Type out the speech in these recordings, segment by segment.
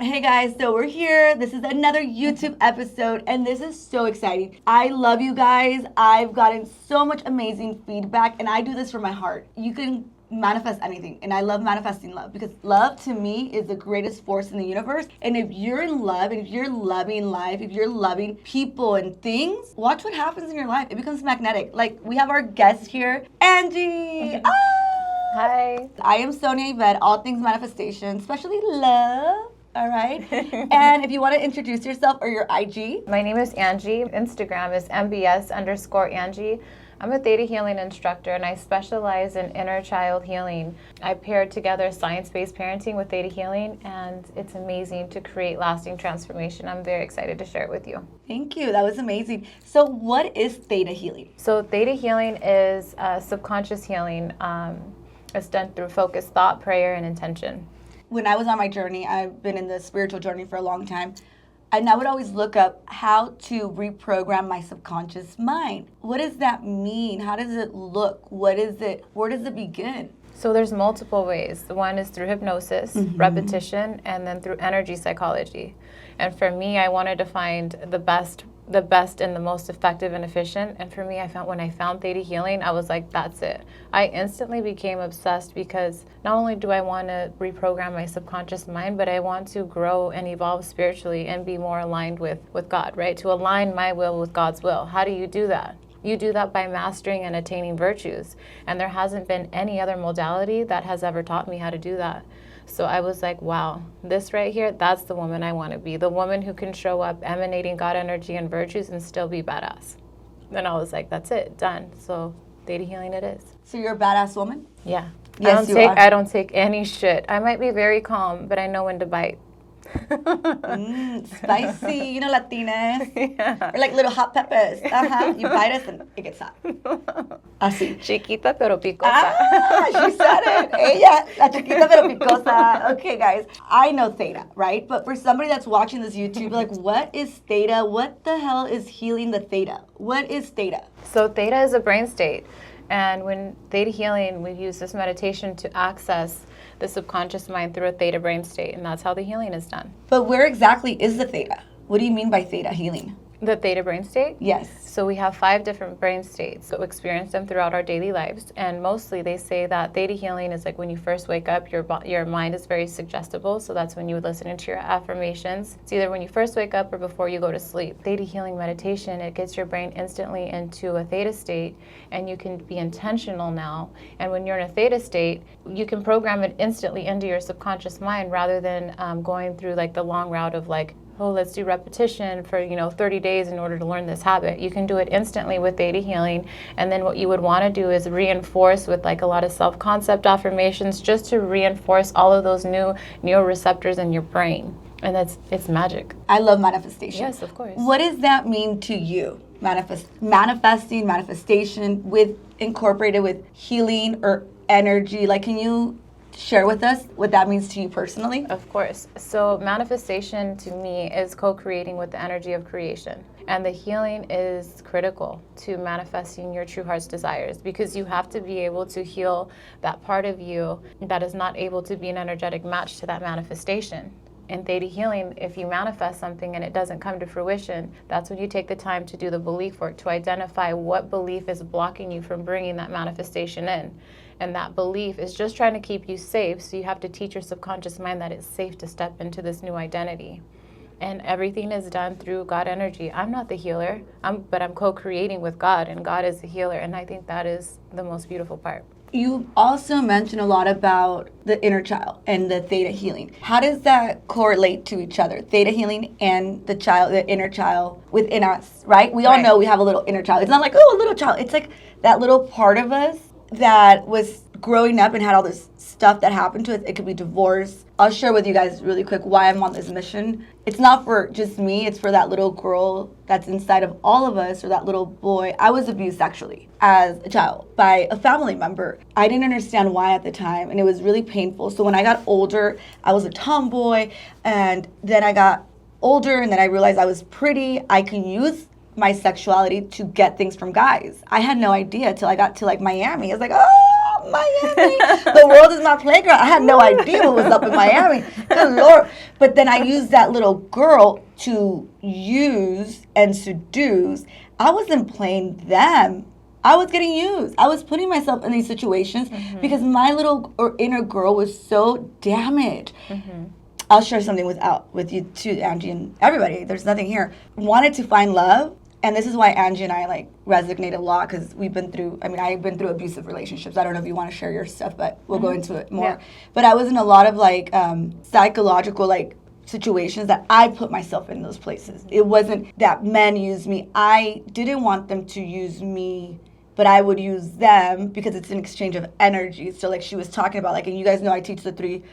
Hey guys, so we're here. This is another YouTube episode, and this is so exciting. I love you guys. I've gotten so much amazing feedback, and I do this from my heart. You can manifest anything, and I love manifesting love because love to me is the greatest force in the universe. And if you're in love, and if you're loving life, if you're loving people and things, watch what happens in your life. It becomes magnetic. Like we have our guest here, Angie. Hi. I am Sonia Yvette, all things manifestation, especially love. All right. And if you want to introduce yourself or your IG. My name is Angie. Instagram is mbs_Angie. I'm a Theta Healing instructor and I specialize in inner child healing. I paired together science-based parenting with Theta Healing, and it's amazing to create lasting transformation. I'm very excited to share it with you. Thank you. That was amazing. So what is Theta Healing? So Theta Healing is subconscious healing. It's done through focused thought, prayer, and intention. When I was on my journey, I've been in the spiritual journey for a long time, and I would always look up how to reprogram my subconscious mind. What does that mean? How does it look? What is it? Where does it begin? So there's multiple ways. The one is through hypnosis, repetition, and then through energy psychology. And for me, I wanted to find the best and the most effective and efficient. And for me, when I found Theta Healing, I was like, that's it. I instantly became obsessed because not only do I want to reprogram my subconscious mind, but I want to grow and evolve spiritually and be more aligned with God, right? To align my will with God's will. How do you do that? You do that by mastering and attaining virtues. And there hasn't been any other modality that has ever taught me how to do that. So I was like, wow, this right here, that's the woman I want to be. The woman who can show up emanating God energy and virtues and still be badass. Then I was like, that's it, done. So Theta Healing it is. So you're a badass woman? Yeah. Yes, I don't take any shit. I might be very calm, but I know when to bite. Spicy, you know, Latinas. Yeah. Or like little hot peppers. You bite us and it gets hot. Así. Chiquita pero picosa. She said it. Ella, la chiquita pero picosa. Okay, guys. I know Theta, right? But for somebody that's watching this YouTube, like, what is Theta? What the hell is healing the Theta? What is Theta? So Theta is a brain state. And when Theta Healing, we use this meditation to access the subconscious mind through a theta brain state, and that's how the healing is done. But where exactly is the theta? What do you mean by theta healing? The theta brain state? Yes. So we have 5 different brain states. So we experience them throughout our daily lives. And mostly they say that theta healing is like when you first wake up, your mind is very suggestible. So that's when you would listen into your affirmations. It's either when you first wake up or before you go to sleep. Theta healing meditation, it gets your brain instantly into a theta state, and you can be intentional now. And when you're in a theta state, you can program it instantly into your subconscious mind rather than going through like the long route of like, oh, let's do repetition for 30 days in order to learn this habit. You can do it instantly with Theta Healing, and then what you would want to do is reinforce with like a lot of self-concept affirmations just to reinforce all of those new neuroreceptors in your brain. And it's magic. I love manifestation. Yes, of course. What does that mean to you? Manifesting, manifestation with incorporated with healing or energy. Like, can you share with us what that means to you personally? Of course. So manifestation to me is co-creating with the energy of creation. And the healing is critical to manifesting your true heart's desires, because you have to be able to heal that part of you that is not able to be an energetic match to that manifestation. In Theta Healing, if you manifest something and it doesn't come to fruition, that's when you take the time to do the belief work, to identify what belief is blocking you from bringing that manifestation in. And that belief is just trying to keep you safe, so you have to teach your subconscious mind that it's safe to step into this new identity. And everything is done through God energy. I'm not the healer, but I'm co-creating with God, and God is the healer, and I think that is the most beautiful part. You also mentioned a lot about the inner child and the Theta Healing. How does that correlate to each other? Theta Healing and the inner child within us, right? We all know we have a little inner child. It's not like, oh, a little child. It's like that little part of us that was growing up and had all this stuff that happened to us. It could be divorce. I'll share with you guys really quick why I'm on this mission. It's not for just me. It's for that little girl that's inside of all of us, or that little boy. I was abused sexually as a child by a family member. I didn't understand why at the time, and it was really painful. So when I got older, I was a tomboy, and then I got older, and then I realized I was pretty. I can use my sexuality to get things from guys. I had no idea till I got to like Miami. I was like, oh Miami. The world is my playground. I had no idea what was up in Miami. Good Lord. But then I used that little girl to use and seduce. I wasn't playing them. I was getting used. I was putting myself in these situations because my little inner girl was so damaged. I'll share something with you too, Angie, and everybody. There's nothing here. Wanted to find love. And this is why Angie and I like resonate a lot, because we've been through, I've been through abusive relationships. I don't know if you want to share your stuff, but we'll go into it more. Yeah. But I was in a lot of like psychological like situations that I put myself in those places. It wasn't that men used me. I didn't want them to use me, but I would use them because it's an exchange of energy. So like she was talking about, like, and you guys know I teach the three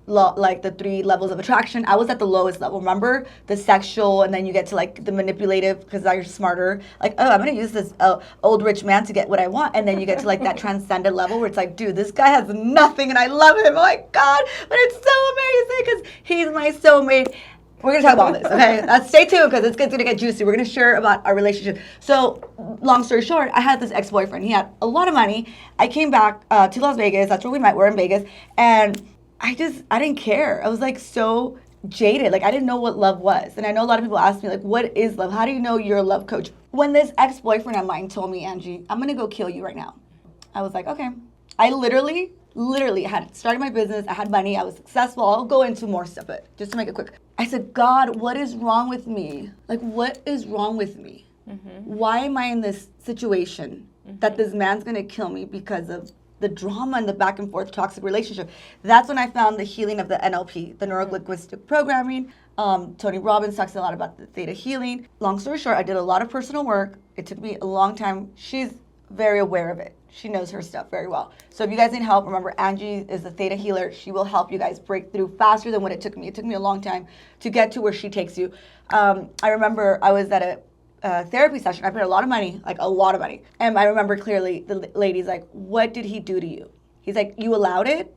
the 3 levels of attraction. I was at the lowest level. Remember the sexual, and then you get to like the manipulative because now you're smarter. Like, oh, I'm gonna use this old rich man to get what I want, and then you get to like that transcendent level where it's like, dude, this guy has nothing, and I love him. Oh my God, but it's so amazing because he's my soulmate. We're gonna talk about this, okay? Stay tuned because it's gonna get juicy. We're gonna share about our relationship. So, long story short, I had this ex-boyfriend. He had a lot of money. I came back to Las Vegas. That's where we met. We're in Vegas, and I didn't care. I was like so jaded. Like I didn't know what love was. And I know a lot of people ask me like, what is love? How do you know you're a love coach? When this ex-boyfriend of mine told me, Angie, I'm going to go kill you right now. I was like, okay. I literally had started my business. I had money. I was successful. I'll go into more stuff, but just to make it quick. I said, God, what is wrong with me? Like, what is wrong with me? Why am I in this situation that this man's going to kill me because of the drama and the back and forth toxic relationship? That's when I found the healing of the NLP, the neuro-linguistic programming. Tony Robbins talks a lot about the Theta Healing. Long story short, I did a lot of personal work. It took me a long time. She's very aware of it. She knows her stuff very well. So if you guys need help, remember Angie is a Theta healer. She will help you guys break through faster than what it took me. It took me a long time to get to where she takes you. I remember I was at a therapy session. I paid a lot of money, like a lot of money. And I remember clearly the lady's like, what did he do to you? He's like, you allowed it?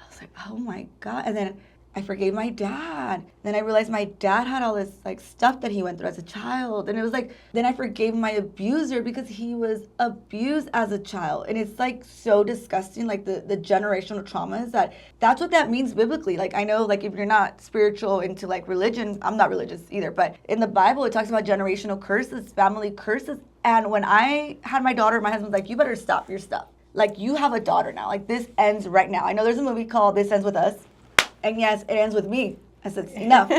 I was like, oh my God. And then I forgave my dad. Then I realized my dad had all this like stuff that he went through as a child. And it was like, then I forgave my abuser because he was abused as a child. And it's like so disgusting, like the generational traumas that's what that means biblically. Like I know like if you're not spiritual into like religion, I'm not religious either, but in the Bible, it talks about generational curses, family curses. And when I had my daughter, my husband's like, you better stop your stuff. Like you have a daughter now. Like this ends right now. I know there's a movie called This Ends With Us. And yes, it ends with me. I said, enough.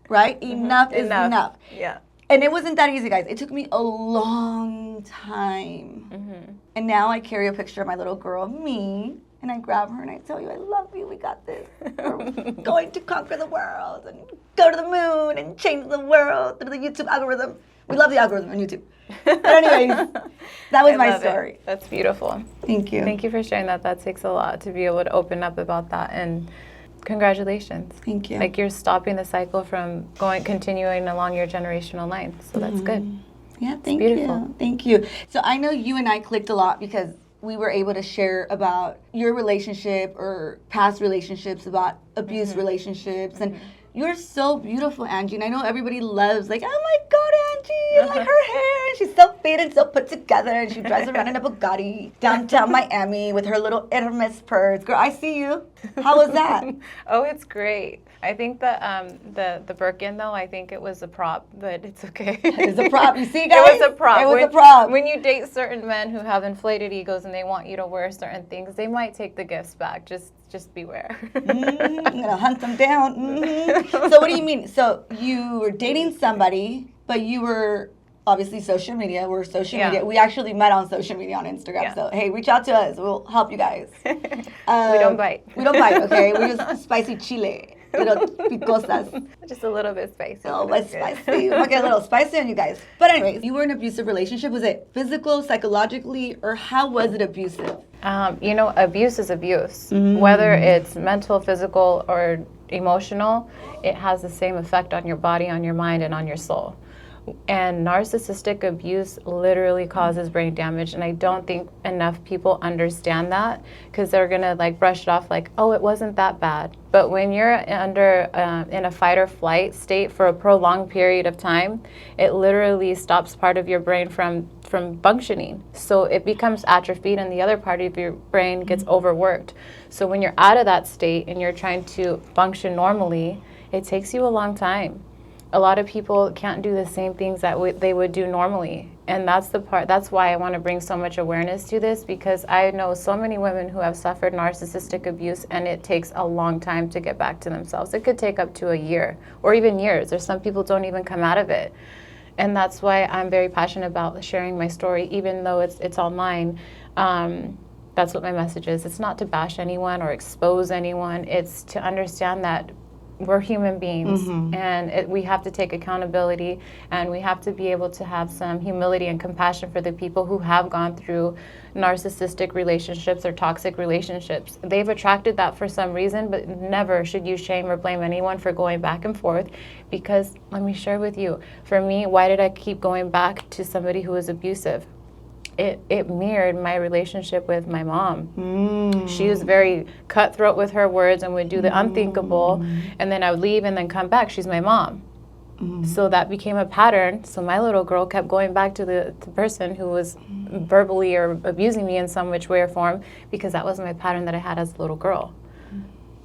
Right? Enough is enough. Yeah. And it wasn't that easy, guys. It took me a long time. And now I carry a picture of my little girl, me, and I grab her and I tell you, I love you. We got this. We're going to conquer the world and go to the moon and change the world through the YouTube algorithm. We love the algorithm on YouTube. But anyways, that was my story. It. That's beautiful. Thank you. Thank you for sharing that. That takes a lot to be able to open up about that. And congratulations. Thank you. Like you're stopping the cycle from continuing along your generational line. So that's good. Yeah, thank you. Thank you. So I know you and I clicked a lot because we were able to share about your relationship or past relationships, about abuse relationships. And you're so beautiful, Angie. And I know everybody loves, like, oh my God, Angie, like her hair. She's so fit and so put together. And she drives around in a Bugatti downtown Miami with her little Hermes purse. Girl, I see you. How was that? Oh, it's great. I think the Birkin, though, I think it was a prop, but it's okay. It was a prop. You see, guys? It was a prop. It was a prop. When you date certain men who have inflated egos and they want you to wear certain things, they might take the gifts back. Just beware. I'm going to hunt them down. So what do you mean? So you were dating somebody, but you were obviously social media. We're social media. We actually met on social media on Instagram. Yeah. So, hey, reach out to us. We'll help you guys. We don't bite. We don't bite, okay? We're just spicy chile. Little picosas. Just a little bit spicy. Oh, but spicy. We'll get a little spicy on you guys. But anyways, you were in an abusive relationship. Was it physical, psychologically, or how was it abusive? Abuse is abuse. Whether it's mental, physical, or emotional, it has the same effect on your body, on your mind, and on your soul. And narcissistic abuse literally causes brain damage, and I don't think enough people understand that because they're gonna like brush it off like, oh, it wasn't that bad. But when you're in a fight or flight state for a prolonged period of time, it literally stops part of your brain from from functioning. So it becomes atrophied and the other part of your brain gets overworked. So when you're out of that state and you're trying to function normally, it takes you a long time. A lot of people can't do the same things that they would do normally. And that's why I want to bring so much awareness to this, because I know so many women who have suffered narcissistic abuse, and it takes a long time to get back to themselves. It could take up to a year or even years. There's some people don't even come out of it. And that's why I'm very passionate about sharing my story, even though it's online. That's what my message is. It's not to bash anyone or expose anyone. It's to understand that we're human beings, and we have to take accountability, and we have to be able to have some humility and compassion for the people who have gone through narcissistic relationships or toxic relationships. They've attracted that for some reason, but never should you shame or blame anyone for going back and forth, because let me share with you, for me, why did I keep going back to somebody who was abusive? It mirrored my relationship with my mom. She was very cutthroat with her words and would do the unthinkable, and then I would leave and then come back. She's my mom. So that became a pattern. So my little girl kept going back to the person who was verbally or abusing me in some which way or form, because that was my pattern that I had as a little girl.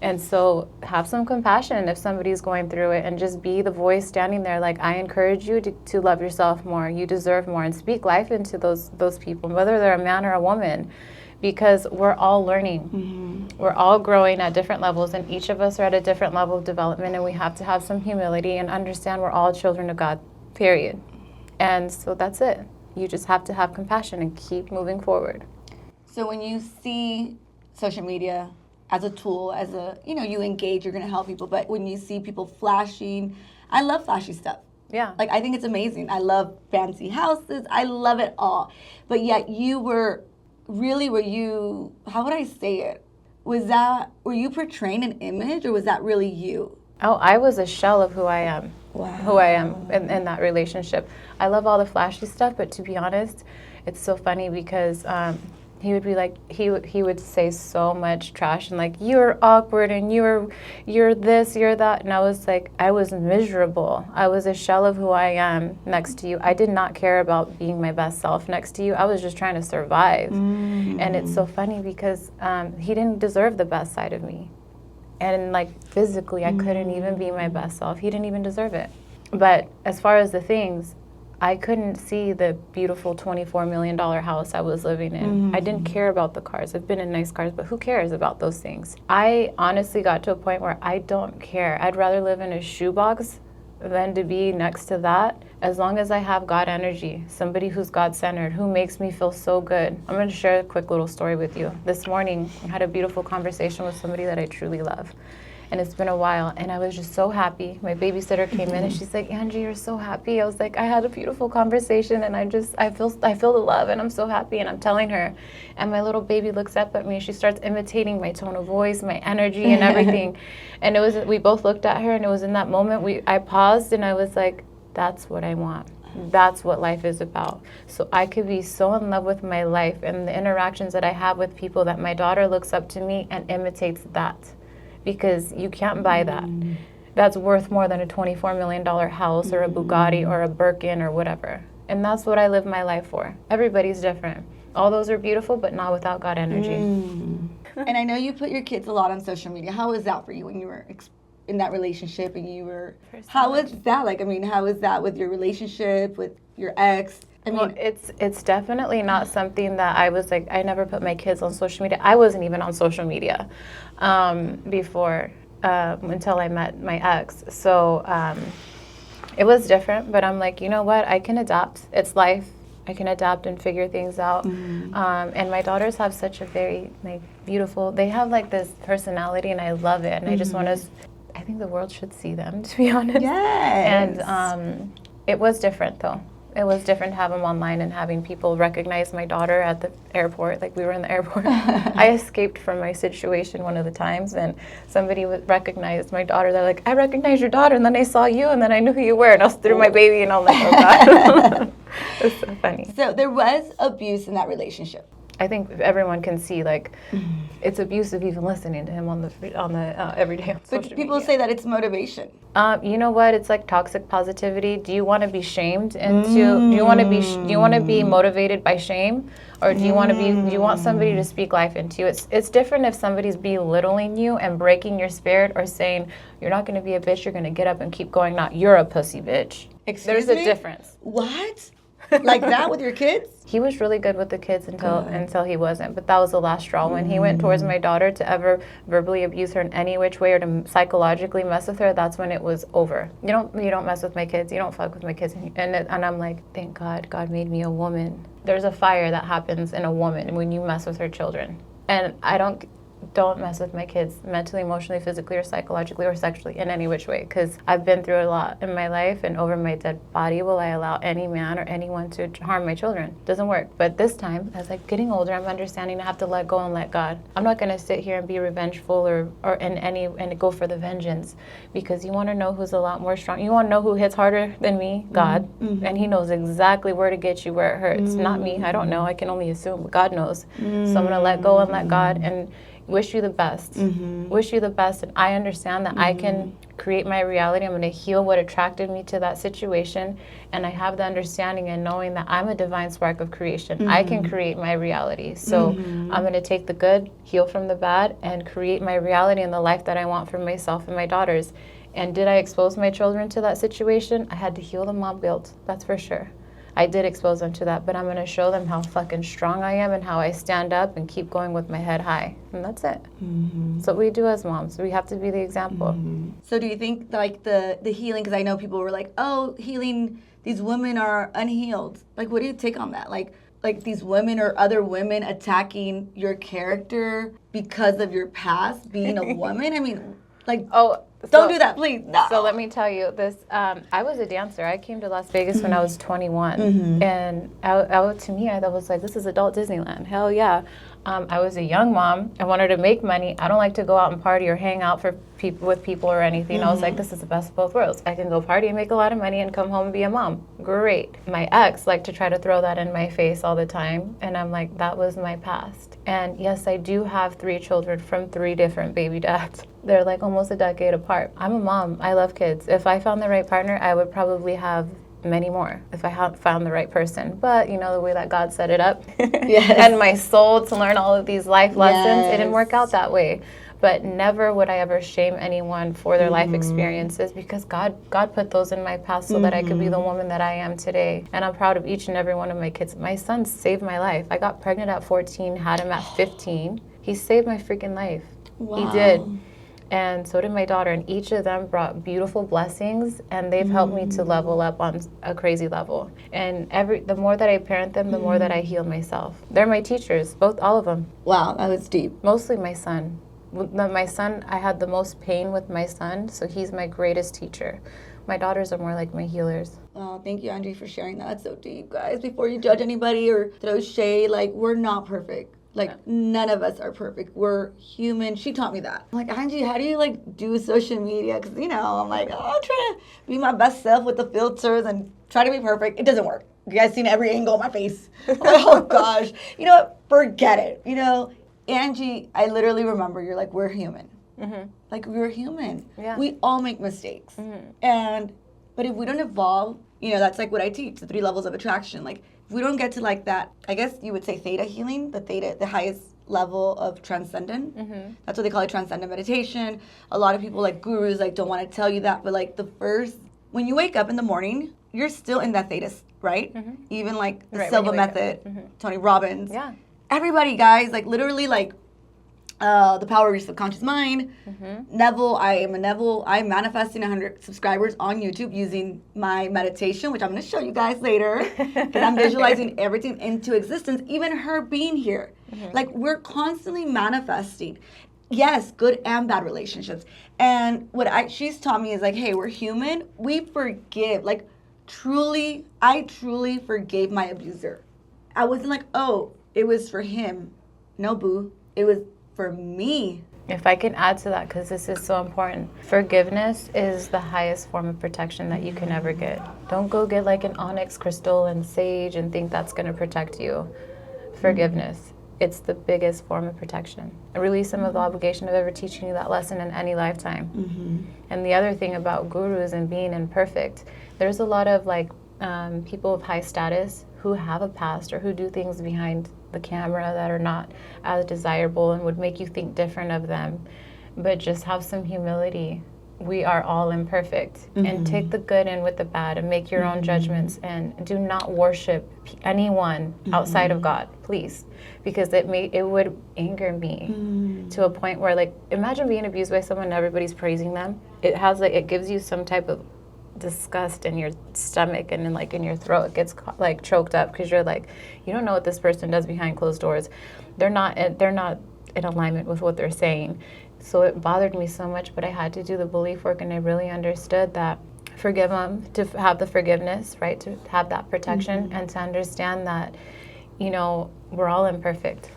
And so have some compassion if somebody's going through it, and just be the voice standing there. Like, I encourage you to love yourself more. You deserve more, and speak life into those people, whether they're a man or a woman, because we're all learning. We're all growing at different levels, and each of us are at a different level of development, and we have to have some humility and understand we're all children of God, period. And so that's it. You just have to have compassion and keep moving forward. So when you see social media as a tool, as a, you engage, you're going to help people. But when you see people flashing, I love flashy stuff. Yeah. Like, I think it's amazing. I love fancy houses. I love it all. But yet were you, how would I say it? Were you portraying an image, or was that really you? Oh, I was a shell of who I am. Wow. Who I am in that relationship. I love all the flashy stuff, but to be honest, it's so funny because he would be like, he would say so much trash and like, you're awkward and you're this, you're that. And I was like, I was miserable. I was a shell of who I am next to you. I did not care about being my best self next to you. I was just trying to survive. And it's so funny because he didn't deserve the best side of me. And like physically, I couldn't even be my best self. He didn't even deserve it. But as far as the things, I couldn't see the beautiful $24 million house I was living in. I didn't care about the cars. I've been in nice cars, but who cares about those things? I honestly got to a point where I don't care. I'd rather live in a shoebox than to be next to that, as long as I have God energy, somebody who's God-centered, who makes me feel so good. I'm going to share a quick little story with you. This morning, I had a beautiful conversation with somebody that I truly love. And it's been a while, and I was just so happy. My babysitter came in, and she's like, Angie, you're so happy. I was like, I had a beautiful conversation, and I feel the love, and I'm so happy, and I'm telling her. And my little baby looks up at me, and she starts imitating my tone of voice, my energy, and everything. And we both looked at her, and it was in that moment, I paused, and I was like, that's what I want. That's what life is about. So I could be so in love with my life and the interactions that I have with people that my daughter looks up to me and imitates that. Because you can't buy that. That's worth more than a $24 million house or a Bugatti or a Birkin or whatever. And that's what I live my life for. Everybody's different. All those are beautiful, but not without God energy. And I know you put your kids a lot on social media. How was that for you when you were in that relationship and you were... How was that? Like, I mean, how was that with your relationship, with your ex? I mean, well, it's definitely not something that I was like, I never put my kids on social media. I wasn't even on social media before, until I met my ex. So it was different, but I'm like, you know what? I can adapt. It's life. I can adapt and figure things out. And my daughters have such a very beautiful, they have like this personality, and I love it. And I just want to, I think the world should see them, to be honest. Yes. And it was different though. It was different to have them online and having people recognize my daughter at the airport. Like, we were in the airport. I escaped from my situation one of the times, and somebody recognized my daughter. They're like, I recognize your daughter, and then I saw you, and then I knew who you were, and I was through my baby, and I'm like, oh God. It's so funny. So there was abuse in that relationship. I think everyone can see like it's abusive even listening to him on the everyday on social But people media. say that it's motivation. You know what? It's like toxic positivity. Do you want to be shamed into? Do you want to be motivated by shame, or do you want to be? Do you want somebody to speak life into you? It's different if somebody's belittling you and breaking your spirit, or saying you're not going to be a bitch. You're going to get up and keep going. Not you're a pussy bitch. Excuse There's me? a difference. What? Like that with your kids? He was really good with the kids until he wasn't. But that was the last straw. When he went towards my daughter to ever verbally abuse her in any which way or to psychologically mess with her, that's when it was over. You don't mess with my kids. You don't fuck with my kids. And I'm like, thank God. God made me a woman. There's a fire that happens in a woman when you mess with her children. And I don't mess with my kids mentally, emotionally, physically, or psychologically, or sexually in any which way, because I've been through a lot in my life, and over my dead body will I allow any man or anyone to harm my children. Doesn't work. But this time, as I'm getting older, I'm understanding I have to let go and let God. I'm not going to sit here and be revengeful and go for the vengeance, because you want to know who's a lot more strong. You want to know who hits harder than me? God. And he knows exactly where to get you where it hurts. Not me. I don't know. I can only assume, but God knows. So I'm going to let go and let God and wish you the best. Wish you the best. And I understand that I can create my reality. I'm going to heal what attracted me to that situation. And I have the understanding and knowing that I'm a divine spark of creation. I can create my reality. So I'm going to take the good, heal from the bad, and create my reality and the life that I want for myself and my daughters. And did I expose my children to that situation? I had to heal the mom guilt. That's for sure. I did expose them to that, but I'm going to show them how fucking strong I am and how I stand up and keep going with my head high. And that's it. That's what we do as moms. We have to be the example. So do you think like the healing, because I know people were like, oh, healing, these women are unhealed. Like, what do you take on that? Like these women or other women attacking your character because of your past being a woman? I mean, like, don't do that, please. No. So let me tell you this. I was a dancer. I came to Las Vegas when I was 21. And to me, I was like, this is adult Disneyland. Hell yeah. I was a young mom. I wanted to make money. I don't like to go out and party or hang out with people or anything. I was like, this is the best of both worlds. I can go party and make a lot of money and come home and be a mom. Great. My ex liked to try to throw that in my face all the time. And I'm like, that was my past. And yes, I do have 3 children from 3 different baby dads. They're like almost a decade apart. I'm a mom. I love kids. If I found the right partner, I would probably have many more if I had found the right person. But you know, the way that God set it up and my soul to learn all of these life lessons, it didn't work out that way. But never would I ever shame anyone for their life experiences, because God put those in my past so that I could be the woman that I am today. And I'm proud of each and every one of my kids. My son saved my life. I got pregnant at 14, had him at 15. He saved my freaking life. Wow. He did. And so did my daughter, and each of them brought beautiful blessings, and they've helped me to level up on a crazy level. And the more that I parent them, the more that I heal myself. They're my teachers, all of them. Wow, that was deep. Mostly my son. My son, I had the most pain with my son, so he's my greatest teacher. My daughters are more like my healers. Oh, thank you, Angie, for sharing that. That's so deep, guys. Before you judge anybody or throw shade, like, we're not perfect. Like, none of us are perfect. We're human. She taught me that. I'm like, Angie, how do you, like, do social media? Because, you know, I'm like, I'm trying to be my best self with the filters and try to be perfect. It doesn't work. You guys seen every angle of my face. Oh, gosh. You know what? Forget it. You know, Angie, I literally remember you're like, we're human. Like, we're human. Yeah. We all make mistakes. But if we don't evolve, you know, that's like what I teach, the 3 levels of attraction. Like, if we don't get to like that, I guess you would say theta healing, the highest level of transcendent. That's what they call it, transcendent meditation. A lot of people, like gurus, like don't want to tell you that, but like when you wake up in the morning, you're still in that theta, right? Even like the Silva method, Tony Robbins. Yeah. Everybody, guys, like literally like the power of your subconscious mind. Neville, I'm manifesting 100 subscribers on YouTube using my meditation, which I'm going to show you guys later, because I'm visualizing everything into existence, even her being here. Like, we're constantly manifesting. Yes, good and bad relationships. And what she's taught me is like, hey, we're human. We forgive. Like, I truly forgave my abuser. I wasn't like, oh, it was for him. No, boo. It was for me. If I can add to that, because this is so important, forgiveness is the highest form of protection that you can ever get. Don't go get like an onyx crystal and sage and think that's going to protect you. Forgiveness. it's the biggest form of protection. Release them of the obligation of ever teaching you that lesson in any lifetime. And the other thing about gurus and being imperfect, there's a lot of like people of high status who have a past or who do things behind the camera that are not as desirable and would make you think different of them. But just have some humility. We are all imperfect, and take the good in with the bad and make your own judgments, and do not worship anyone outside of God, please, because it would anger me to a point where, like, imagine being abused by someone and everybody's praising them. It gives you some type of disgust in your stomach and in your throat. It gets like choked up because you're like, you don't know what this person does behind closed doors. They're not in alignment with what they're saying. So it bothered me so much, but I had to do the belief work, and I really understood that forgive them, to have the forgiveness, right, to have that protection, and to understand that, we're all imperfect.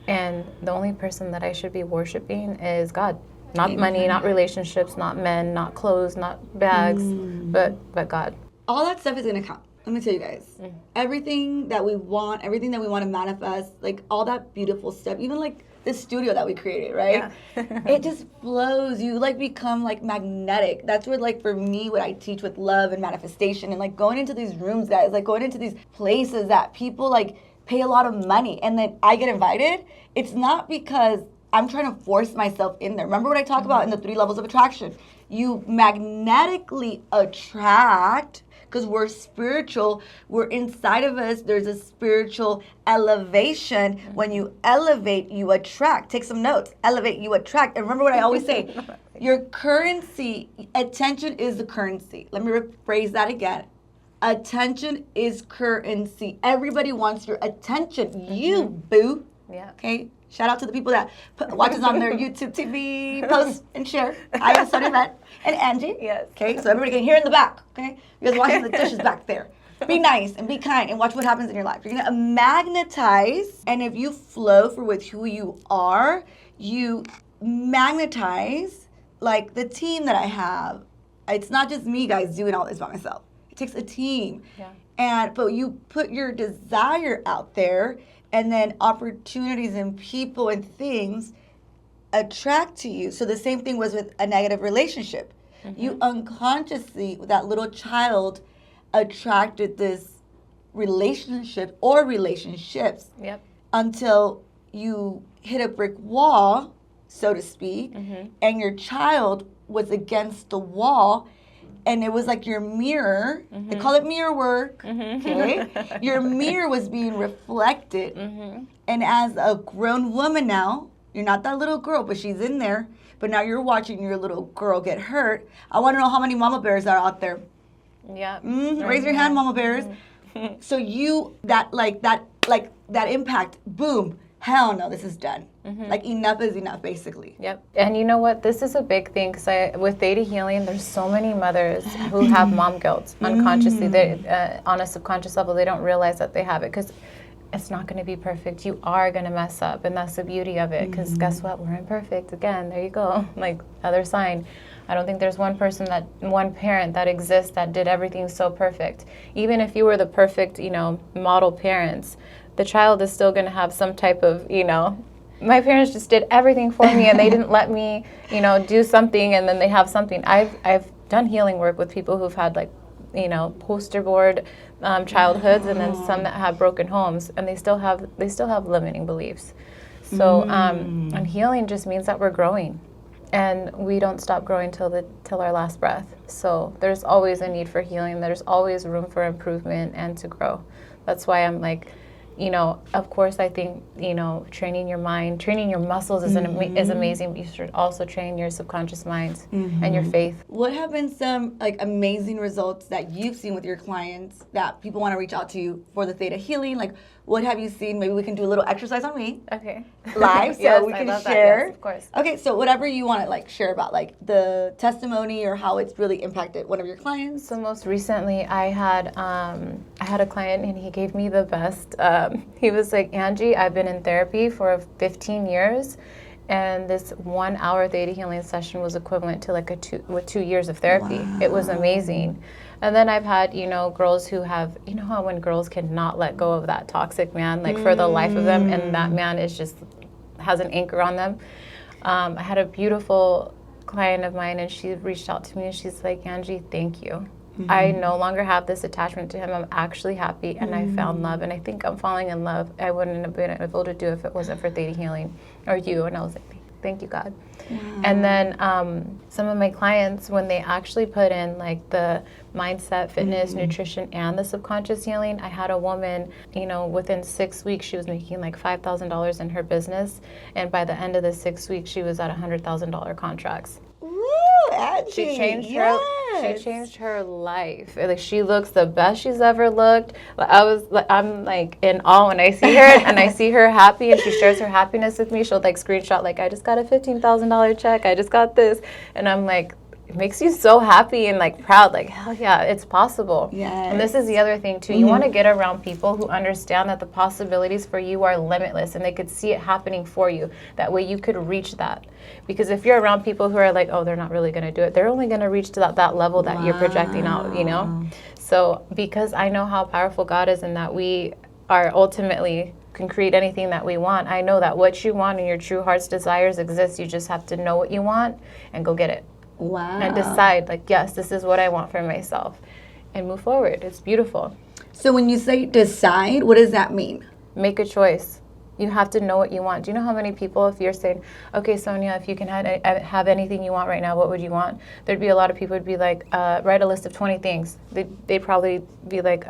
And the only person that I should be worshiping is God. Not money, not relationships, not men, not clothes, not bags, but God. All that stuff is going to come. Let me tell you guys. Everything that we want, everything that we want to manifest, like all that beautiful stuff, even like this studio that we created, right? Yeah. It just flows. You like become like magnetic. That's what, like, for me, what I teach with love and manifestation, and like going into these rooms, guys, like going into these places that people like pay a lot of money and then I get invited. It's not because I'm trying to force myself in there. Remember what I talk about in the 3 levels of attraction? You magnetically attract, because we're spiritual. We're inside of us. There's a spiritual elevation. When you elevate, you attract. Take some notes. Elevate, you attract. And remember what I always say. Your currency, attention is the currency. Let me rephrase that again. Attention is currency. Everybody wants your attention. You, boo. Yeah. Okay? Shout out to the people that watch us on their YouTube TV, post and share. I am Sonia Vet and Angie. Yes. Okay, so everybody can hear in the back. Okay, you guys washing the dishes back there. Be nice and be kind and watch what happens in your life. You're gonna magnetize, and if you flow for with who you are, you magnetize. Like the team that I have, it's not just me, guys, doing all this by myself. It takes a team. Yeah. But you put your desire out there, and then opportunities and people and things attract to you. So the same thing was with a negative relationship. You unconsciously, with that little child, attracted this relationship or relationships until you hit a brick wall, so to speak, and your child was against the wall. And it was like your mirror. They call it mirror work. Okay, your mirror was being reflected. And as a grown woman now, you're not that little girl, but she's in there. But now you're watching your little girl get hurt. I want to know how many mama bears are out there. Yeah. Raise your hand, mama bears. So you that impact. Boom. Hell no, this is done. Like enough is enough, basically. Yep. And you know what? This is a big thing, because with Theta Healing, there's so many mothers who have mom guilt unconsciously. They, on a subconscious level, they don't realize that they have it, because it's not going to be perfect. You are going to mess up, and that's the beauty of it, because guess what? We're imperfect. Again, there you go. Like, other sign. I don't think there's one parent that exists that did everything so perfect. Even if you were the perfect, model parents, the child is still going to have some type of, my parents just did everything for me and they didn't let me, do something, and then they have something. I've done healing work with people who've had poster board childhoods, and then some that have broken homes, and they still have limiting beliefs. So and healing just means that we're growing, and we don't stop growing till our last breath. So there's always a need for healing. There's always room for improvement and to grow. That's why I'm like, of course, I think, training your mind, training your muscles is amazing, but you should also train your subconscious mind and your faith. What have been some amazing results that you've seen with your clients that people want to reach out to you for the Theta Healing? Like, what have you seen? Maybe we can do a little exercise on me. Okay. Live, so yes, we can love share. That, yes, of course. Okay, so whatever you want to share about, the testimony or how it's really impacted one of your clients. So most recently, I had a client, and he gave me the best. He was like, Angie, I've been in therapy for 15 years, And this 1 hour Theta Healing session was equivalent to like 2 years of therapy. It was amazing. And then I've had, girls who have, how when girls cannot let go of that toxic man, like for the life of them, and that man is just has an anchor on them. I had a beautiful client of mine, and she reached out to me and she's like, Angie, thank you. I no longer have this attachment to him. I'm actually happy, and I found love, and I think I'm falling in love. I wouldn't have been able to do it if it wasn't for Theta Healing or you. And I was like, thank you, God. And then some of my clients, when they actually put in like the mindset, fitness, nutrition, and the subconscious healing, I had a woman, within 6 weeks, she was making like $5,000 in her business. And by the end of the 6 weeks, she was at $100,000 contracts. Woo, Angie, She changed her life. Like, she looks the best she's ever looked. I'm like in awe when I see her, and I see her happy, and she shares her happiness with me. She'll like screenshot like, I just got a $15,000 check. I just got this, and I'm like, it makes you so happy and like proud. Like, hell yeah, it's possible. Yes. And this is the other thing too. You want to get around people who understand that the possibilities for you are limitless, and they could see it happening for you. That way you could reach that. Because if you're around people who are like, oh, they're not really going to do it, they're only going to reach to that level that you're projecting out, So because I know how powerful God is, and that we are ultimately can create anything that we want, I know that what you want and your true heart's desires exist. You just have to know what you want and go get it. Wow. And decide, like, yes, this is what I want for myself, and move forward. It's beautiful. So when you say decide, what does that mean? Make a choice. You have to know what you want. Do you know how many people, if you're saying, okay, Sonia, if you can have anything you want right now, what would you want? There'd be a lot of people who'd be like, write a list of 20 things. They'd probably be like,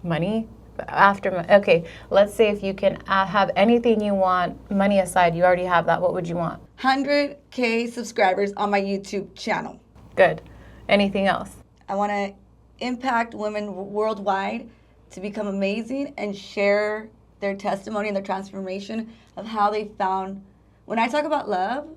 money? Okay, let's say if you can have anything you want, money aside, you already have that. What would you want? 100K subscribers on my YouTube channel. Good. Anything else? I want to impact women worldwide to become amazing and share their testimony and their transformation of how they found. When I talk about love,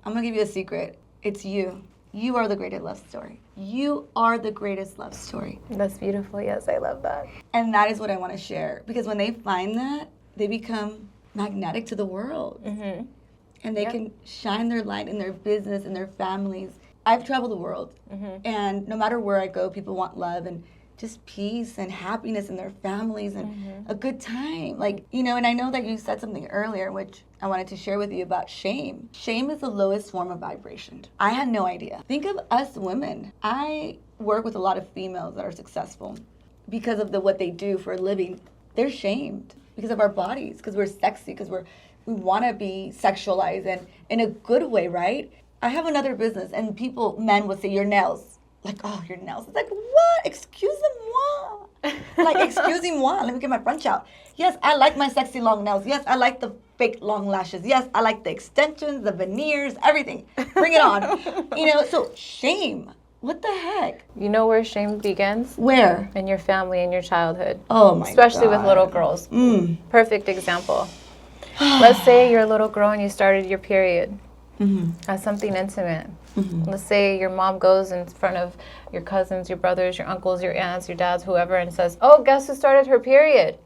I'm going to give you a secret. It's you. You are the greatest love story. You are the greatest love story. That's beautiful. Yes, I love that. And that is what I want to share. Because when they find that, they become magnetic to the world. Mm-hmm. And they can shine their light in their business and their families. I've traveled the world. Mm-hmm. And no matter where I go, people want love and just peace and happiness in their families and a good time. And I know that you said something earlier, which I wanted to share with you about shame. Shame is the lowest form of vibration. I had no idea. Think of us women. I work with a lot of females that are successful because of what they do for a living. They're shamed because of our bodies, because we're sexy, because we want to be sexualized and in a good way, right? I have another business, and men would say, your nails. Like, oh, your nails. It's like, what? Excusez-moi. Like, excusez-moi. Let me get my French out. Yes, I like my sexy long nails. Yes, I like the fake long lashes. Yes, I like the extensions, the veneers, everything. Bring it on. So shame. What the heck? You know where shame begins? Where? In your family, in your childhood. Oh, my God. Especially with little girls. Perfect example. Let's say you're a little girl and you started your period. As something intimate. Let's say your mom goes in front of your cousins, your brothers, your uncles, your aunts, your dads, whoever, and says, oh, guess who started her period?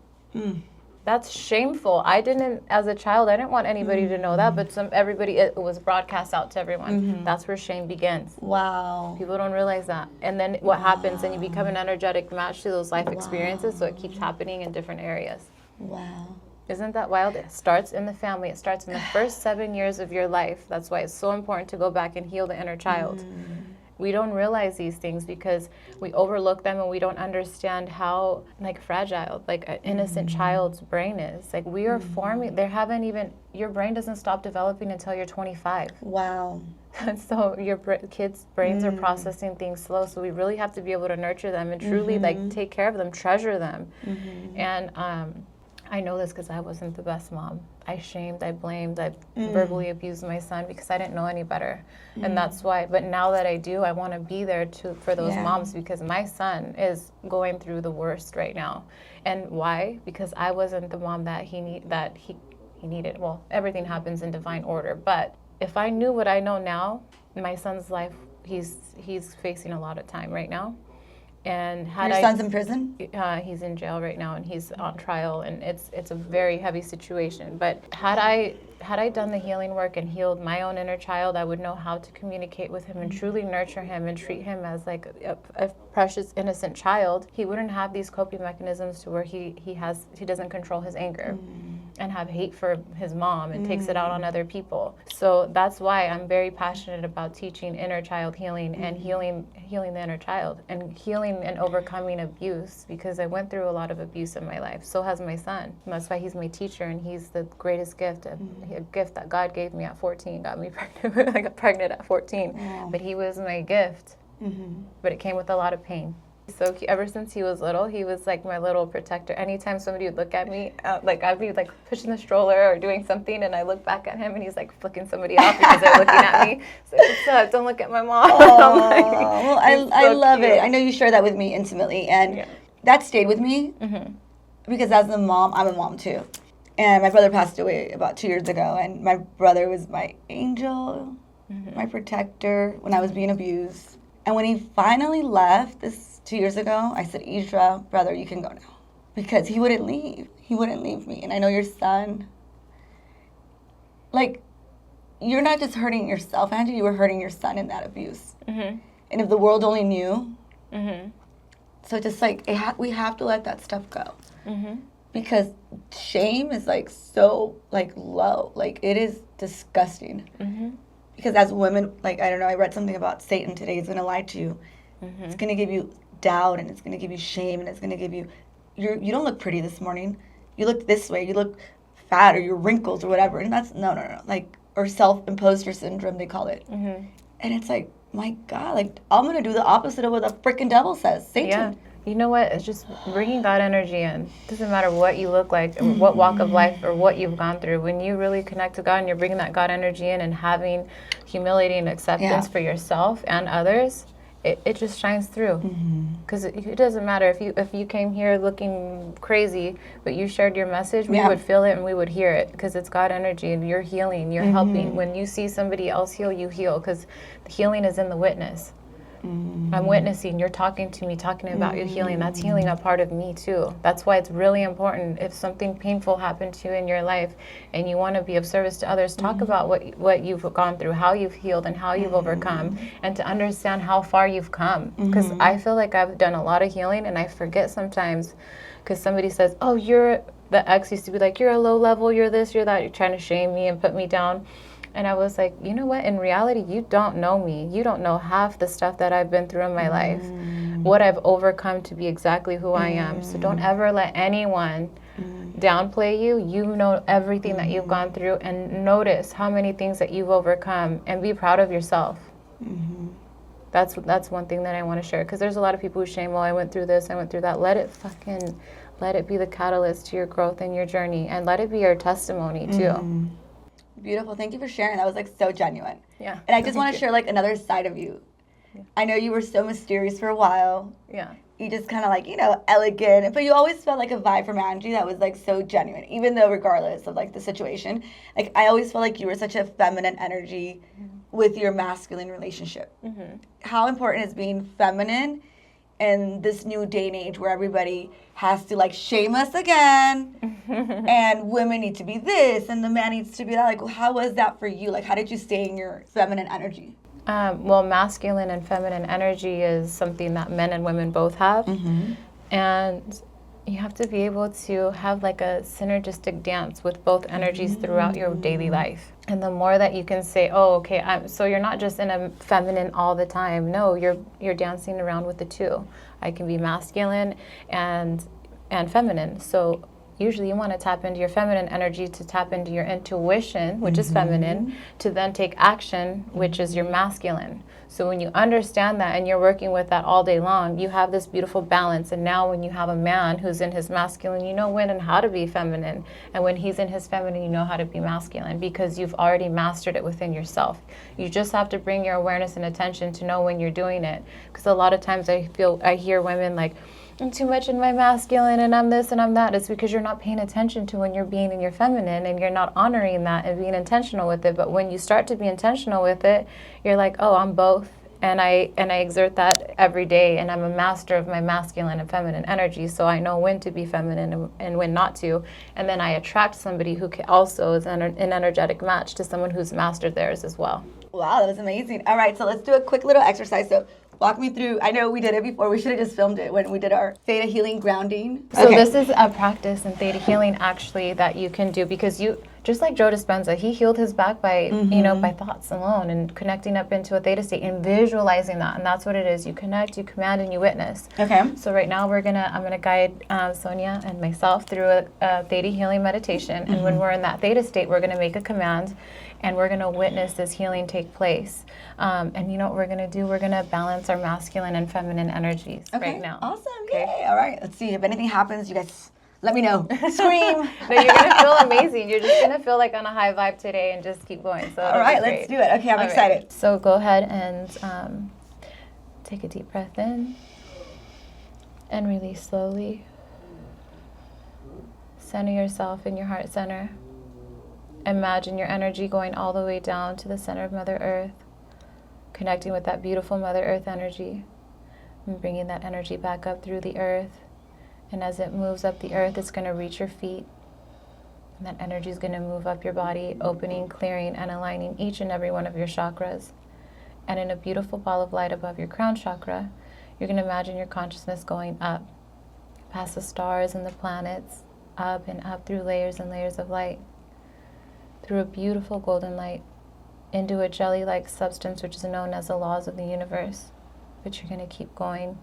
That's shameful. As a child, I didn't want anybody to know that, but it was broadcast out to everyone. That's where shame begins. Wow. People don't realize that. And then what happens, and you become an energetic match to those life experiences, so it keeps happening in different areas. Wow. Isn't that wild? It starts in the family. It starts in the first 7 years of your life. That's why it's so important to go back and heal the inner child. We don't realize these things because we overlook them, and we don't understand how fragile an innocent child's brain is. Like, we are forming. Your brain doesn't stop developing until you're 25. Wow. And so your kids' brains are processing things slow. So we really have to be able to nurture them and truly take care of them, treasure them. And I know this because I wasn't the best mom. I shamed, I blamed, I verbally abused my son because I didn't know any better. And that's why, but now that I do, I want to be there for those moms, because my son is going through the worst right now. And why? Because I wasn't the mom that he needed. Well, everything happens in divine order. But if I knew what I know now, my son's life, he's facing a lot of time right now. And had Your son's in prison? he's in jail right now, and he's on trial, and it's a very heavy situation. But had I done the healing work and healed my own inner child, I would know how to communicate with him and truly nurture him and treat him as like a precious, innocent child. He wouldn't have these coping mechanisms to where he doesn't control his anger and have hate for his mom and takes it out on other people. So that's why I'm very passionate about teaching inner child healing and healing the inner child and healing and overcoming abuse, because I went through a lot of abuse in my life. So has my son. And that's why he's my teacher, and he's the greatest gift, a gift that God gave me at 14, got me pregnant. I got pregnant at 14, but he was my gift, but it came with a lot of pain. So ever since he was little, he was like my little protector. Anytime somebody would look at me, like I'd be like pushing the stroller or doing something, and I look back at him, and he's like flicking somebody off because they're looking at me. So what's up? Don't look at my mom. Well, I love it. I know you share that with me intimately, and that stayed with me because as a mom, I'm a mom too. And my brother passed away about 2 years ago, and my brother was my angel, my protector when I was being abused. And when he finally left this 2 years ago, I said, Idra, brother, you can go now. Because he wouldn't leave. He wouldn't leave me. And I know your son, like, you're not just hurting yourself, Angie, you were hurting your son in that abuse. And if the world only knew, so just like, we have to let that stuff go. Because shame is like so like low. Like, it is disgusting. Because as women, like, I don't know, I read something about Satan today. He's going to lie to you. It's going to give you doubt, and it's going to give you shame, and it's going to give you, you don't look pretty this morning. You look this way. You look fat, or your wrinkles, or whatever. And that's, no. Like, or self-imposter syndrome, they call it. And it's like, my God, like, I'm going to do the opposite of what the freaking devil says. Satan. Yeah. You know what? It's just bringing God energy in. Doesn't matter what you look like, or what walk of life, or what you've gone through. When you really connect to God and you're bringing that God energy in and having humility and acceptance for yourself and others, it just shines through. Because it doesn't matter if you came here looking crazy, but you shared your message, we would feel it and we would hear it, because it's God energy and you're healing, you're helping. When you see somebody else heal, you heal, because the healing is in the witness. I'm witnessing, you're talking to me, talking about your healing. That's healing a part of me too. That's why it's really important, if something painful happened to you in your life and you want to be of service to others, talk about what you've gone through, how you've healed, and how you've overcome, and to understand how far you've come. Because I feel like I've done a lot of healing, and I forget sometimes, because somebody says, oh, the ex used to be like, you're a low level, you're this, you're that, you're trying to shame me and put me down. And I was like, you know what? In reality, you don't know me. You don't know half the stuff that I've been through in my life, what I've overcome to be exactly who I am. So don't ever let anyone downplay you. You know everything that you've gone through, and notice how many things that you've overcome, and be proud of yourself. That's one thing that I want to share, because there's a lot of people who shame, well, I went through this, I went through that. Let it be the catalyst to your growth and your journey, and let it be your testimony too. Beautiful. Thank you for sharing. That was like so genuine. Yeah. And I just want to share like another side of you. I know you were so mysterious for a while. Yeah. You just kind of like, elegant. But you always felt like a vibe from Angie that was like so genuine, even though regardless of like the situation. Like, I always felt like you were such a feminine energy with your masculine relationship. How important is being feminine in this new day and age where everybody has to like shame us again and women need to be this and the man needs to be that? Like, how was that for you? Like, how did you stay in your feminine energy? Well, masculine and feminine energy is something that men and women both have. And you have to be able to have like a synergistic dance with both energies throughout your daily life. And the more that you can say, oh, okay, so you're not just in a feminine all the time. No, you're dancing around with the two. I can be masculine and feminine. So usually you want to tap into your feminine energy to tap into your intuition, which is feminine, to then take action, which is your masculine. So when you understand that and you're working with that all day long, you have this beautiful balance. And now when you have a man who's in his masculine, you know when and how to be feminine. And when he's in his feminine, you know how to be masculine, because you've already mastered it within yourself. You just have to bring your awareness and attention to know when you're doing it. Because a lot of times I hear women like, I'm too much in my masculine and I'm this and I'm that. It's because you're not paying attention to when you're being in your feminine, and you're not honoring that and being intentional with it. But when you start to be intentional with it, you're like, oh, I'm both. And I exert that every day, and I'm a master of my masculine and feminine energy, so I know when to be feminine and when not to. And then I attract somebody who also is an energetic match to someone who's mastered theirs as well. Wow, that was amazing. All right, so let's do a quick little exercise. So walk me through. I know we did it before. We should have just filmed it when we did our Theta Healing grounding. So this is a practice in Theta Healing actually that you can do, because you, just like Joe Dispenza, he healed his back by, you know, by thoughts alone and connecting up into a theta state and visualizing that. And that's what it is. You connect, you command, and you witness. Okay. So right now I'm gonna guide Sonia and myself through a Theta Healing meditation. And when we're in that theta state, we're gonna make a command and we're gonna witness this healing take place. And you know what we're gonna do? We're gonna balance our masculine and feminine energies right now. Awesome. Okay. Yay. All right. Let's see if anything happens. You guys let me know. Scream. No, you're gonna feel amazing. You're just gonna feel like on a high vibe today and just keep going. So All right, let's do it. Okay, I'm excited. Right. So go ahead and take a deep breath in and release slowly. Center yourself in your heart center. Imagine your energy going all the way down to the center of Mother Earth, connecting with that beautiful Mother Earth energy and bringing that energy back up through the earth. And as it moves up the earth, it's going to reach your feet. And that energy is going to move up your body, opening, clearing, and aligning each and every one of your chakras. And in a beautiful ball of light above your crown chakra, you're going to imagine your consciousness going up, past the stars and the planets, up and up through layers and layers of light, through a beautiful golden light, into a jelly-like substance which is known as the laws of the universe. But you're going to keep going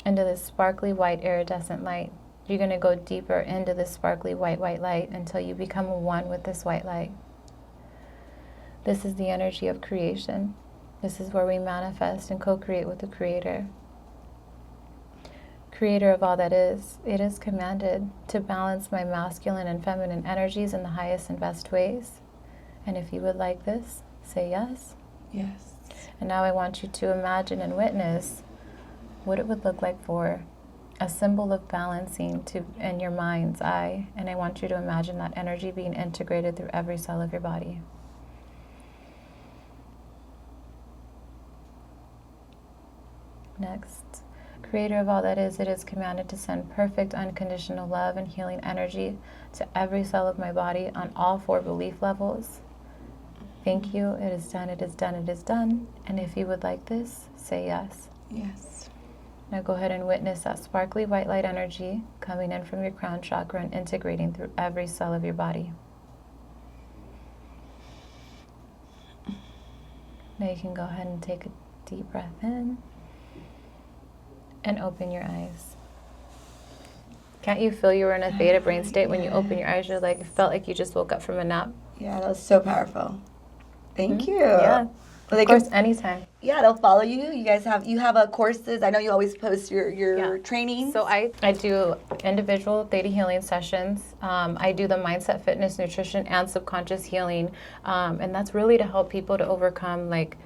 into this sparkly white iridescent light. You're going to go deeper into this sparkly white light until you become one with this white light. This is the energy of creation. This is where we manifest and co-create with the Creator. Creator of all that is, it is commanded to balance my masculine and feminine energies in the highest and best ways. And if you would like this, say yes. Yes. And now I want you to imagine and witness what it would look like for a symbol of balancing in your mind's eye. And I want you to imagine that energy being integrated through every cell of your body. Next, Creator of all that is, it is commanded to send perfect unconditional love and healing energy to every cell of my body on all 4 belief levels. Thank you. It is done. It is done. It is done. And if you would like this, say yes. Yes. Now go ahead and witness that sparkly white light energy coming in from your crown chakra and integrating through every cell of your body. Now you can go ahead and take a deep breath in and open your eyes. Can't you feel you were in a theta brain state when you open your eyes? You're like, it felt like you just woke up from a nap. Yeah, that was so powerful. Thank you. Yeah. Well, Of course, anytime. Yeah, they'll follow you. You guys have courses. I know you always post your trainings. So I do individual Theta Healing sessions. I do the mindset, fitness, nutrition, and subconscious healing. And that's really to help people to overcome like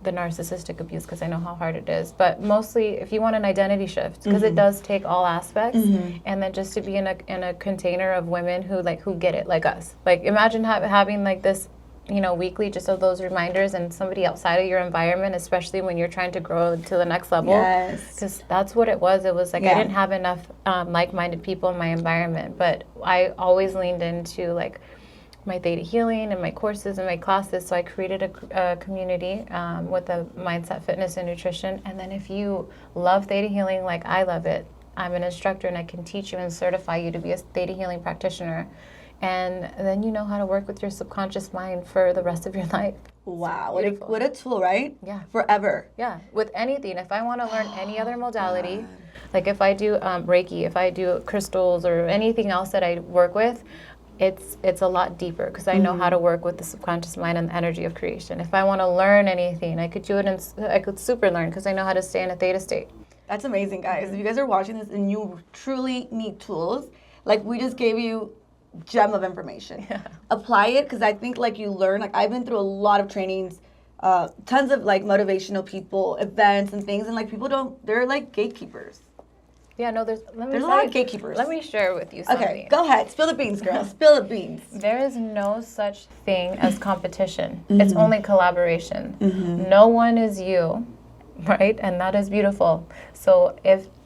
the narcissistic abuse, because I know how hard it is. But mostly if you want an identity shift, because it does take all aspects, and then just to be in a container of women who get it like us. Like imagine having like this, you know, weekly, just of those reminders, and somebody outside of your environment, especially when you're trying to grow to the next level. Yes. Because that's what it was. It was like I didn't have enough like-minded people in my environment, but I always leaned into like my Theta Healing and my courses and my classes. So I created a community with a mindset, fitness, and nutrition. And then if you love Theta Healing like I love it, I'm an instructor and I can teach you and certify you to be a Theta Healing practitioner. And then you know how to work with your subconscious mind for the rest of your life. Wow, what a tool, right? Yeah. Forever. Yeah, with anything. If I want to learn any other modality, like if I do Reiki, if I do crystals or anything else that I work with, it's a lot deeper because I know how to work with the subconscious mind and the energy of creation. If I want to learn anything, I could do it I could super learn because I know how to stay in a theta state. That's amazing, guys. If you guys are watching this and you truly need tools, like we just gave you gem of information. Yeah. Apply it, because I think like you learn, like I've been through a lot of trainings, tons of like motivational people, events and things, and like people they're like gatekeepers. Yeah, no, there's a lot of gatekeepers. Let me share with you something. Okay, go ahead. Spill the beans, girl. Spill the beans. There is no such thing as competition. It's only collaboration. No one is you. right? And that is beautiful. So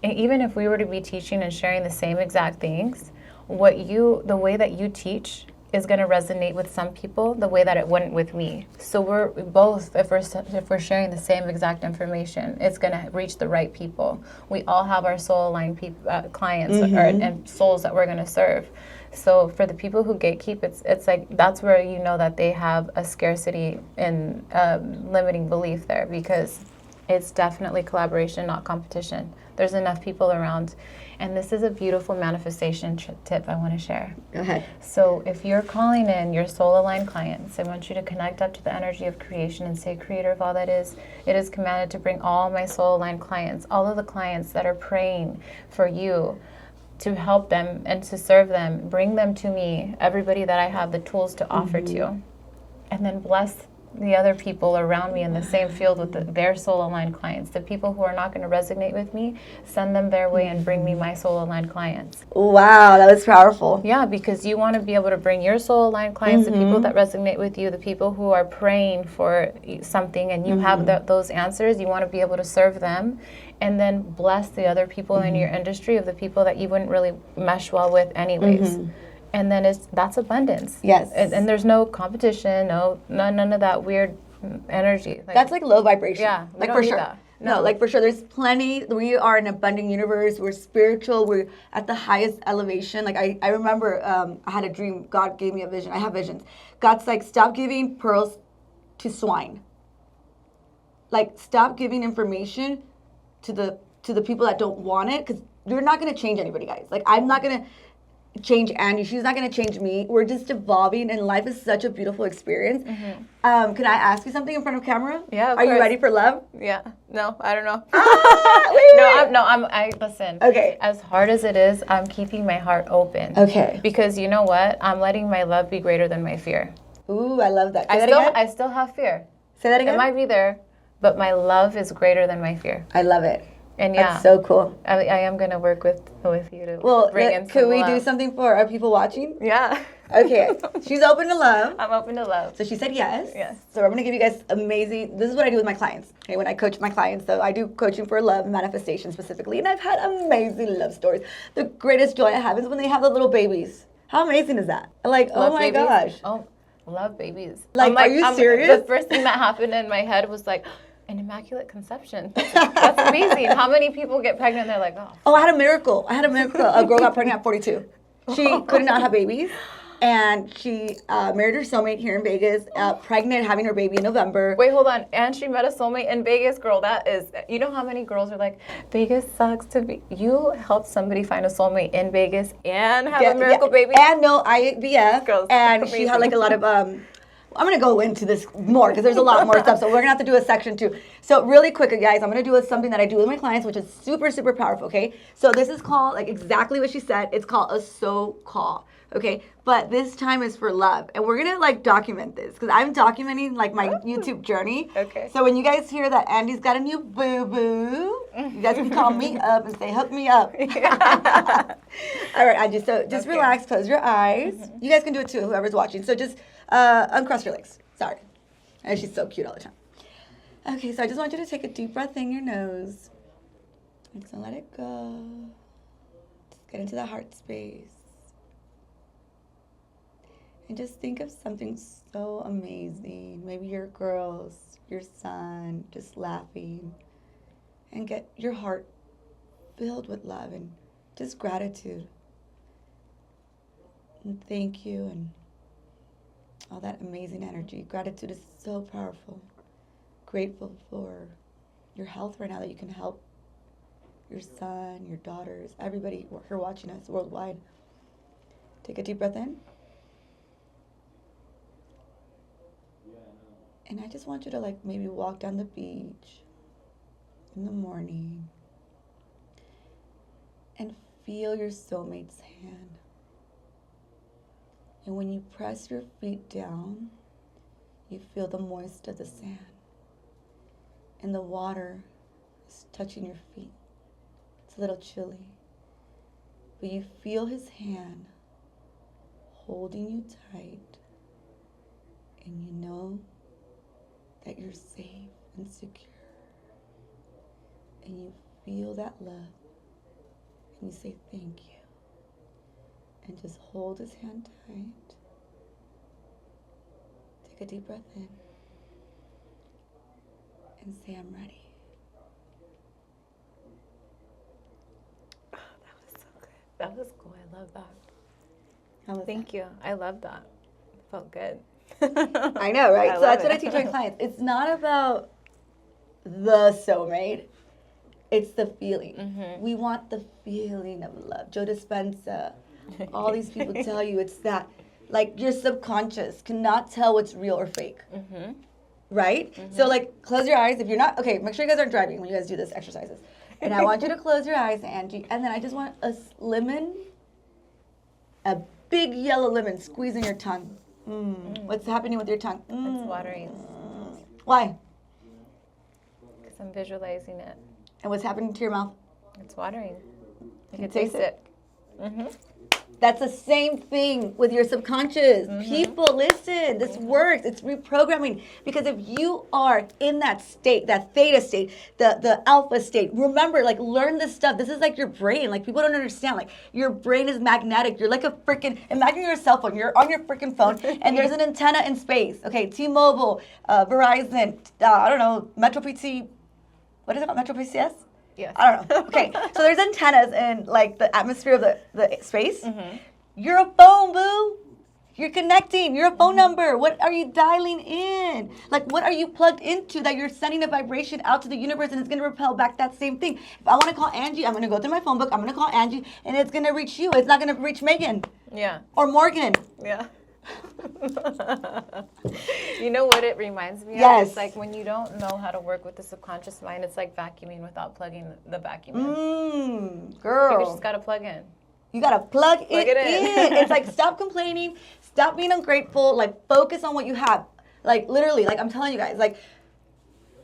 even if we were to be teaching and sharing the same exact things, the way that you teach is going to resonate with some people the way that it wouldn't with me. So we're both, if we're sharing the same exact information, it's going to reach the right people. We all have our soul aligned clients and souls that we're going to serve. So for the people who gatekeep, it's like that's where you know that they have a scarcity and limiting belief there, because it's definitely collaboration, not competition. There's enough people around. And this is a beautiful manifestation tip I want to share. Go ahead. So if you're calling in your soul-aligned clients, I want you to connect up to the energy of creation and say, Creator of all that is, it is commanded to bring all my soul-aligned clients, all of the clients that are praying for you, to help them and to serve them, bring them to me, everybody that I have the tools to offer to. And then bless the other people around me in the same field with their soul-aligned clients. The people who are not going to resonate with me, send them their way and bring me my soul-aligned clients. Wow, that was powerful. Yeah, because you want to be able to bring your soul-aligned clients, the people that resonate with you, the people who are praying for something and you have those answers, you want to be able to serve them, and then bless the other people in your industry of the people that you wouldn't really mesh well with anyways. And then that's abundance. Yes. And there's no competition, none of that weird energy. That's like low vibration. Yeah, we like don't for need sure. that. No, like for sure. There's plenty. We are an abundant universe. We're spiritual. We're at the highest elevation. Like I remember I had a dream. God gave me a vision. I have visions. God's like, stop giving pearls to swine. Like, stop giving information to the people that don't want it, because you're not going to change anybody, guys. Like, I'm not going to change Angie. She's not going to change me. We're just evolving, and life is such a beautiful experience. Can I ask you something in front of camera? Yeah, of Are course. you ready for love? Yeah. No, I don't know. Wait. Listen. Okay. As hard as it is, I'm keeping my heart open. Okay. Because you know what? I'm letting my love be greater than my fear. Ooh, I love that. Say that I again? still have fear. Say that again? It might be there, but my love is greater than my fear. I love it. And yeah, that's so cool. I am going to work with you to bring in some could we love. do something for our people watching? Yeah. Okay. She's open to love. I'm open to love. So she said yes. Yes. So I'm going to give you guys amazing, this is what I do with my clients. Okay, when I coach my clients, so I do coaching for love and manifestation specifically, and I've had amazing love stories. The greatest joy I have is when they have the little babies. How amazing is that? Like, Love oh my babies? gosh. Oh, love babies. Like, are you serious? The first thing that happened in my head was like, an immaculate conception. That's amazing. How many people get pregnant and they're like, oh. Oh, I had a miracle. A girl got pregnant at 42. She could not have babies. And she married her soulmate here in Vegas, pregnant, having her baby in November. Wait, hold on. And she met a soulmate in Vegas, girl. That is, you know how many girls are like, Vegas sucks to be. You helped somebody find a soulmate in Vegas and have a miracle baby. And no IVF. Girls, and she had like a lot of, I'm going to go into this more because there's a lot more stuff. So we're going to have to do a section 2. So really quick, guys, I'm going to do something that I do with my clients, which is super, super powerful, okay? So this is called, like exactly what she said, it's called a soul call. Okay, but this time is for love, and we're gonna like document this because I'm documenting like my YouTube journey. Okay. So when you guys hear that Andy's got a new boo-boo, you guys can call me up and say, "Hook me up." All right, Angie. So just relax, close your eyes. You guys can do it too, whoever's watching. So just uncross your legs. Sorry, and she's so cute all the time. Okay, so I just want you to take a deep breath in your nose. And so let it go. Just get into the heart space. And just think of something so amazing. Maybe your girls, your son, just laughing. And get your heart filled with love and just gratitude. And thank you and all that amazing energy. Gratitude is so powerful. Grateful for your health right now, that you can help your son, your daughters, everybody who are watching us worldwide. Take a deep breath in. And I just want you to like maybe walk down the beach in the morning and feel your soulmate's hand. And when you press your feet down, you feel the moist of the sand. And the water is touching your feet. It's a little chilly. But you feel his hand holding you tight. And you know that you're safe and secure and you feel that love, and you say thank you. And just hold his hand tight. Take a deep breath in. And say, I'm ready. Oh, that was so good. That was cool. I love that. How was Thank you. I love that. It felt good. I know, right? So that's what I it. teach my clients. It's not about the soulmate. It's the feeling. Mm-hmm. We want the feeling of love. Joe Dispenza, all these people tell you it's that, like, your subconscious cannot tell what's real or fake. Mm-hmm. Right? Mm-hmm. So, like, close your eyes. If you're not, okay, make sure you guys aren't driving when you guys do this exercises. And I want you to close your eyes, Angie. And then I just want a lemon, a big yellow lemon, squeezing your tongue. What's happening with your tongue? It's watering. Why? Because I'm visualizing it. And what's happening to your mouth? It's watering. You Can can taste it. Mm-hmm. That's the same thing with your subconscious. Mm-hmm. People, listen, this works. It's reprogramming. Because if you are in that state, that theta state, the alpha state, remember, like, learn this stuff. This is like your brain. Like, people don't understand. Like, your brain is magnetic. You're like a freaking, imagine your cell phone. You're on your freaking phone, and there's an antenna in space. Okay, T-Mobile, Verizon, I don't know, Metro PC, what is it called, Metro PCS? Yes. I don't know. Okay, so there's antennas in, like, the atmosphere of the space. Mm-hmm. You're a phone, boo. You're connecting. You're a phone number. What are you dialing in? Like, what are you plugged into that you're sending a vibration out to the universe, and it's going to repel back that same thing? If I want to call Angie, I'm going to go through my phone book. I'm going to call Angie, and it's going to reach you. It's not going to reach Megan. Yeah. Or Morgan. Yeah. You know what it reminds me of? Yes. It's like when you don't know how to work with the subconscious mind, it's like vacuuming without plugging the vacuum in. Girl. You just got to plug in. You got to plug it in. It's like, stop complaining. Stop being ungrateful. Like, focus on what you have. Like, literally, like, I'm telling you guys, like,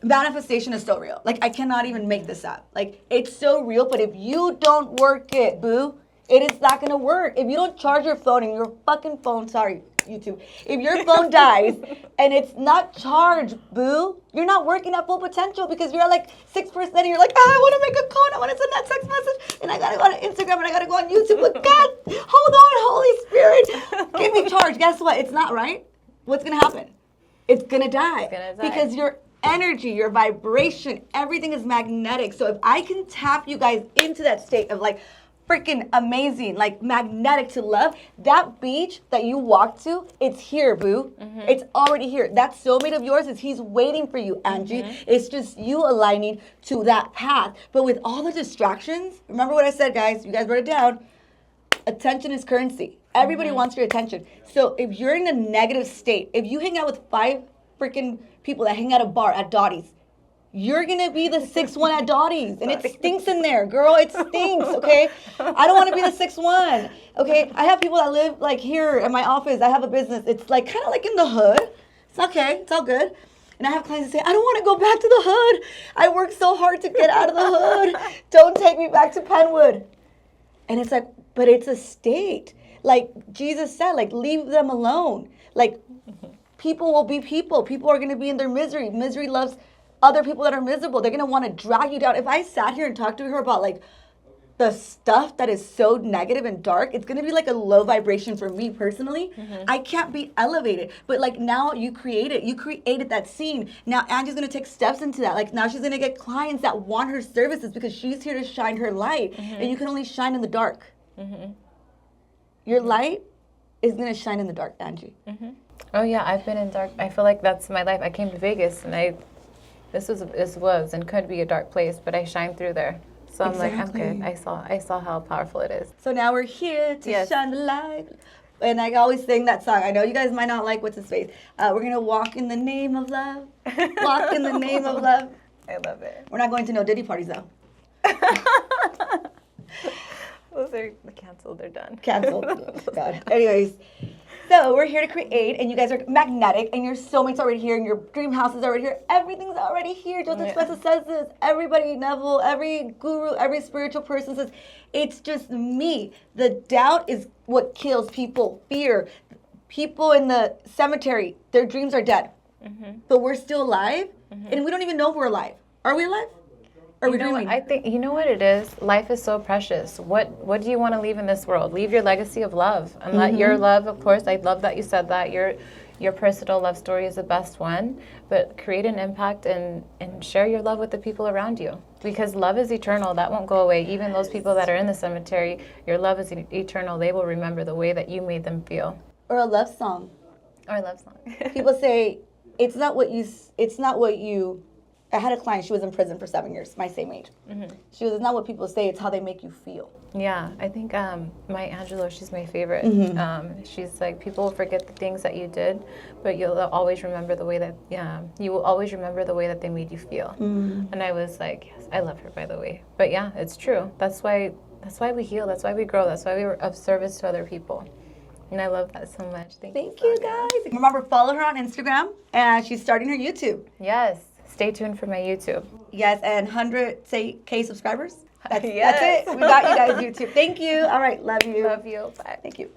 manifestation is so real. Like, I cannot even make this up. Like, it's so real, but if you don't work it, boo, it is not going to work. If you don't charge your phone and your fucking phone, sorry, YouTube, if your phone dies and it's not charged, boo, you're not working at full potential because you're at like 6% and you're like, oh, I want to make a call, I want to send that text message, and I got to go on Instagram and I got to go on YouTube. But God, hold on, Holy Spirit, give me charge. Guess what? It's not right. What's going to happen? It's going to die. It's gonna die. Because your energy, your vibration, everything is magnetic. So if I can tap you guys into that state of like, freaking amazing, like magnetic to love, that beach that you walk to, it's here, boo. Mm-hmm. It's already here. That soulmate of yours he's waiting for you, Angie. Mm-hmm. It's just you aligning to that path. But with all the distractions, remember what I said, guys, you guys wrote it down, attention is currency. Everybody wants your attention. So if you're in a negative state, if you hang out with 5 freaking people that hang out at a bar at Dottie's, you're going to be the 6th one at Dottie's. And it stinks in there, girl. It stinks, okay? I don't want to be the 6th one, okay? I have people that live, like, here in my office. I have a business. It's, like, kind of like in the hood. It's okay. It's all good. And I have clients that say, I don't want to go back to the hood. I worked so hard to get out of the hood. Don't take me back to Penwood. And it's like, but it's a state. Like Jesus said, like, leave them alone. Like, people will be people. People are going to be in their misery. Misery loves other people that are miserable. They're going to want to drag you down. If I sat here and talked to her about, like, the stuff that is so negative and dark, it's going to be like a low vibration for me personally. Mm-hmm. I can't be elevated. But, like, now you created that scene. Now Angie's going to take steps into that. Like, now she's going to get clients that want her services because she's here to shine her light. Mm-hmm. And you can only shine in the dark. Mm-hmm. Your light is going to shine in the dark, Angie. Mm-hmm. Oh, yeah, I've been in dark. I feel like that's my life. I came to Vegas, and this was and could be a dark place, but I shine through there. So I'm like, I'm good. I saw how powerful it is. So now we're here to shine the light. And I always sing that song. I know you guys might not like what's his face. We're going to walk in the name of love. Walk in the name of love. I love it. We're not going to no Diddy parties, though. Those are canceled. They're done. Canceled. Oh, God. Anyways. So we're here to create, and you guys are magnetic, and your soulmate's already here, and your dream house is already here. Everything's already here. Joe Dispenza says this. Everybody, Neville, every guru, every spiritual person says, it's just me. The doubt is what kills people. Fear. People in the cemetery, their dreams are dead. Mm-hmm. But we're still alive, and we don't even know we're alive. Are we alive? Or You know what, I think you know what it is. Life is so precious. What do you want to leave in this world? Leave your legacy of love, and let your love. Of course, I love that you said that. Your personal love story is the best one, but create an impact and share your love with the people around you, because love is eternal. That won't go away. Even those people that are in the cemetery, your love is eternal. They will remember the way that you made them feel. Or a love song. Or a love song. People say it's not what you. I had a client, she was in prison for 7 years, my same age. She was, it's not what people say, it's how they make you feel. Yeah, I think Maya Angelou, she's my favorite. She's like, people will forget the things that you did, but you'll always remember the way that, you will always remember the way that they made you feel. And I was like, yes, I love her, by the way. But yeah, it's true. That's why we heal, that's why we grow, that's why we're of service to other people. And I love that so much. Thank you, guys. Remember, follow her on Instagram, and she's starting her YouTube. Yes. Stay tuned for my YouTube. Yes, and 100K subscribers. That's Yes. it. We got you guys, YouTube. Thank you. All right, love you. Love you. Bye. Thank you.